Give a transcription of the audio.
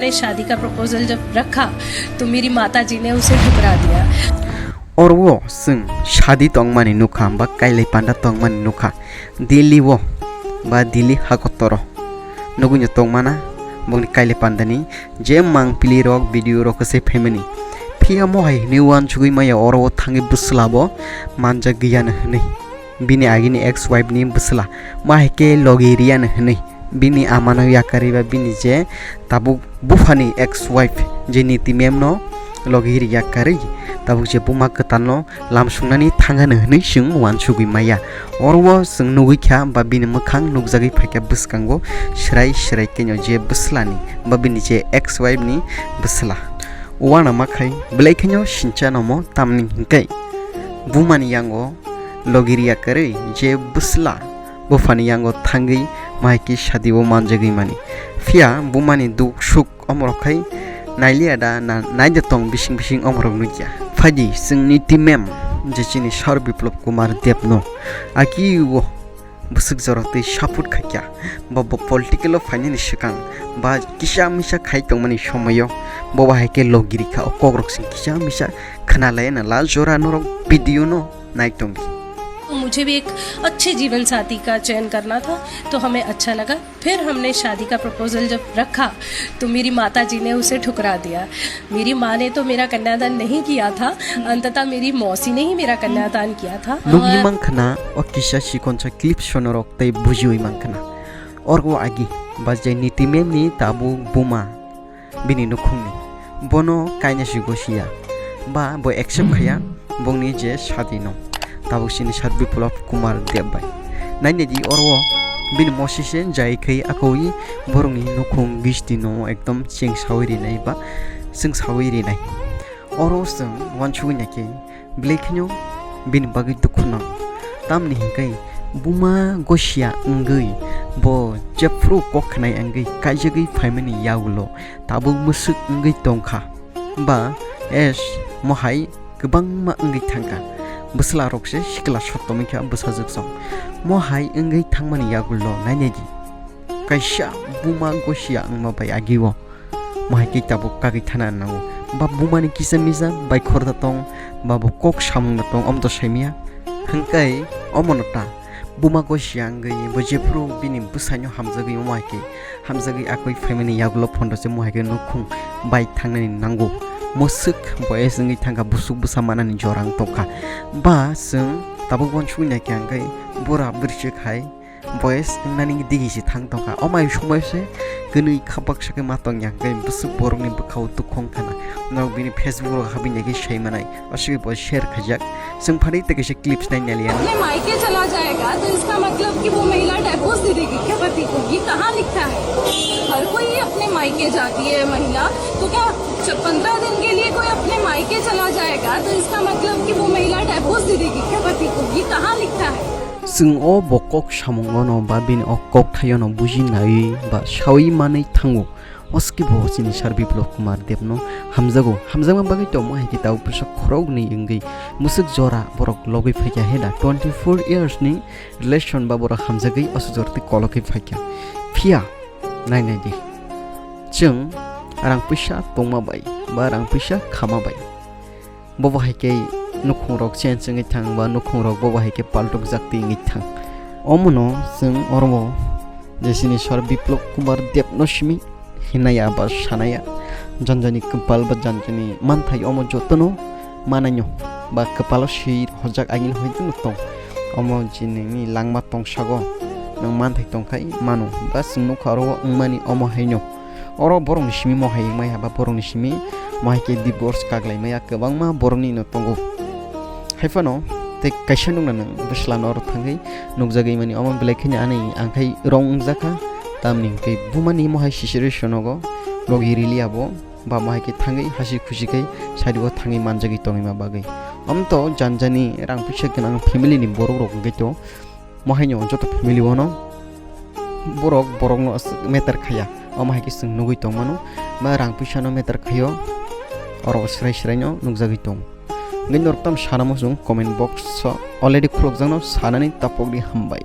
मैंने शादी का प्रपोजल जब रखा तो मेरी माताजी ने उसे ठुकरा दिया। और वो जों शादी तंगमानि नुखा बा काइले पांडा तंगमानि नुखा दिल्ली वो बा दिल्ली हाकतर नगुन्य तंगमाना बंनि काइले पांडानि जे मांग पिली रक भिडियो रक से फेमिनि फिया मोहाय निवान चुगै माया और वो थांगे बुस्लाबो मानजा गैयानो हनै बिनि आगिनि एक्स वाइफ नि बुस्ला माहेके लगिरियानो हनै बिनि आमानो याकारिबा बिनि जे tabok bufani ex wife je niti memno logiri yakari tabok je buma kutal lamsungnani thangano hनै sing wansugui maya orwo sing nugui kha ba bini mokhang nugjagui phaikya buskango shrai kenyo je buslani ba bini je ex wife ni busla wana makhai blai khenyo sinchano mo tamni hingkai bumani yango logiri yakari je busla bufani yango thangai maiki shadi o manjagui mani फिया बुमानि दुख सुख अमरखाय नाइलिया दा नाइदे तंग बिसिं अमरक नुजिया फादि जोंनि टिमेम जेचिनि sir Biplab Kumar देबनो आकि वो बुसुक जरते सापुट खाक्या बा political finance सिकां बा किसा मिसा खाइ तंगमानि समयो बवा हायके लगिरिखा कग्रक सिं किसा मिसा खनालाय ना ला जरा नरक भिडियो नो नाइतंगी। मुझे भी एक अच्छे जीवन साथी का चयन करना था तो हमें अच्छा लगा। फिर हमने शादी का प्रपोजल जब रखा तो मेरी माताजी ने उसे ठुकरा दिया। मेरी माँ ने तो मेरा कन्यादान नहीं किया था, अंततः मेरी मौसी ने ही मेरा कन्यादान किया था। लोगी मंखना और किसा सिकोंचा क्लिप सोनरक तै बुजुई मंखना और वो आगी बजे नीति में नी ताबु बुमा बिनि नुखुंनि बनो काइना सिगोसिया बा बो एक्सेप्ट खया बंनि जे शादी नो ताबुसिनि सात बिप्लब कुमार देबबाय नाइनेदि औरवो बिन मसिसे जायखै आखौइ बरंनि नुखुं गिस्ति नो एकदम चें सावरि नाय बा जों सावरि नाय औरव जों वानसुगैनाके ब्लेखिनो बिन बागै दुखुनां तामनि हिंकै बुमा गसिया अंगै बो जेफ्रु कखनाय अंगै काइजगै फाइमानि यावलो ताबु मुसुक अंगै तंखा बा एस महाय गोबां मा अंगै थांगा बुस्ला रकसे सिकला सप्तमिखा बुसा जोगसं महाय अंगै थांमानि यागुलो नाइनेदि काइसा बुमा गसिया अंमाबाय आगिवो महाय किताबो कागै थाना नांगौ बा बुमानि किसा मिसा बाय खरदा तं बाबो कक सामुंदा तं अमदो साइमिया हंकै अमनता बुमा गसिया अंगै बजेफ्रु बिनि बुसानो हामजगै महायके हामजगै आखै फेमिनि यागुलो फन्दसे महायके नखुं बाय थांनानि नांगौ मुसुक बयस जोंनि थांगा बुसुक बुसा मानानि जरां तंखा बा जों ताबो वनसुगैना क्यांगै बुरा बिरसिखाय बयस नानि दिगिसि थां तंखा अमाय समयसे गनै खाबाक सके मातंग यांगै बुसुक बरंनि बखाव तुखं खाना नरक बिनि फेसबुक रो हाबिनागे शैमानाय असिबे ब शेयर खजाक जों फारि तकेसे क्लिप्स नाय नालिया अपने मायके चला जाएगा तो इसका मतलब कि वो महिला डिवोर्स दे देगी क्या पति को? ये कहाँ लिखा है? हर कोई अपने मायके जाती है महिला, तो क्या 15 दिन के लिए कोई अपने मायके चला जाएगा तो इसका मतलब कि वो महिला डिवोर्स दे देगी क्या पति को? ये कहाँ लिखा है? जों अ बकक सामंगनो बा बिन अकक थायनो बुजिनाय बा सावि मानै थांगो अस्कि बसिनि सार बिप्लब कुमार देबनो हामजागो हामजामा बागै तो माय किताब पुसा खरग नै इंगै मुसुक जरा बरक लगै फायका हेदा 24 इयर्स नि रिलेशन बा बरक हामजागै असजरति कलकै फायका फिया नायनायदि जों रां पैसा तंमाबाय बा रां पैसा खामाबाय बबाहायके नुखुंरक चेन्सङै थां बा नुखुंरक बबाहायके पाल्टक जाक्ति ingै थां अमनो जों अरबो जेसिनि सर बिप्लब कुमार देबनो सिमि हिनाया बा सानाया जानजानि कपाल बा जानजानि मानथाय अमो जतनो मानायो बा कपाल शिर हजाक आगिन होयदु तंग अमो जिनि लांमा तंगसागो नों मानथाय तंखाय मानो बा सिंनो खारो उमानि अमो हायनो अर बरंनि सिमि महाय माय बा बरंनि सिमि मायके डिवोर्स कागलायमाया गोबांमा बरंनि न तंगो हायफानो ते कायसा दंना नों बुस्लानो अर थांगै नुगजागै मानि अमो बिलायखैना आनै आंखाय रं जाखा तामनि कै बुमानि महाय सिचुएशनगो लगिरिलियाबो बा महायके थांगै हासि खुसिकै साइडगो थांगै मानजागै तंगैमा बागै अमतो जानजानि रां पैसा गोनां फेमिलिनि बर' रगैतो महायनो जत फेमिलि वनो बरकनो मेटार खाया अमाहायके जों नुगै तंमानो बा रां पैसानो मेटार खायो अरबो स्रायनो नुगजागै तंग गैनरताम सानामो जों कमेन्ट बक्स अलरेडी खुलकजांनो सानानै तापकनि हामबाय।